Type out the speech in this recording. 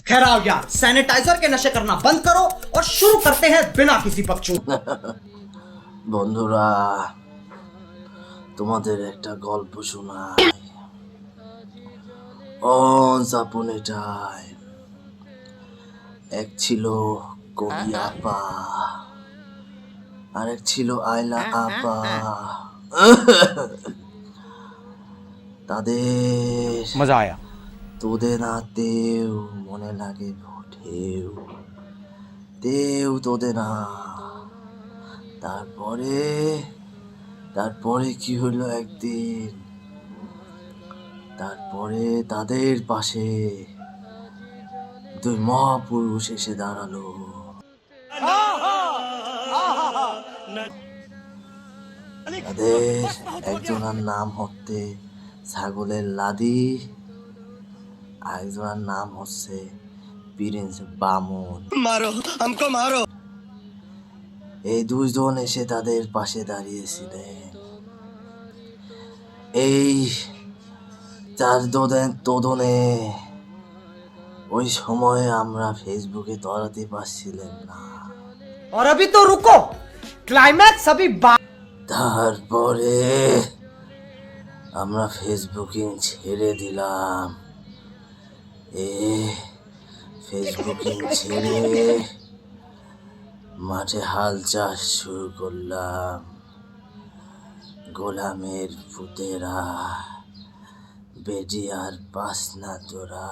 खैर आओ यार, सैनिटाइजर के नशे करना बंद करो और शुरू करते हैं बिना किसी बकचोद। বন্ধুরা, তোমাদের একটা গল্প শোনাই। Once upon a time, এক ছিল কবি আপা, আর এক ছিল আয়লা আপা। তাদের मजा आया। তোদের না তেও মনে লাগে ঢেউ, তেও তোদের না। তারপরে তারপরে কি হলো একদিন, তারপরে তাদের পাশে দুই মহাপুরুষ এসে দাঁড়ালো। তাদের একজনের নাম হচ্ছে ছাগলের লাদি, আরেকজনের নাম হচ্ছে প্রিন্স বামন। मारो हमको मारो। এই দুইজন এসে তাদের পাশে দাঁড়িয়েছিলেন। এই চার তোদনে ওই সময়ে আমরা ফেসবুকে তলাতে পারছিলাম না। और अभी तो रुको, क्लाइमैक्स अभी তারপরে আমরা ফেসবুকিং ছেড়ে দিলাম। ফেসবুকিং ছেড়ে মাঠে হাল চাষ শুরু করলাম। গোলামের পুতেরা, বেডিয়ার বাসনা তোরা।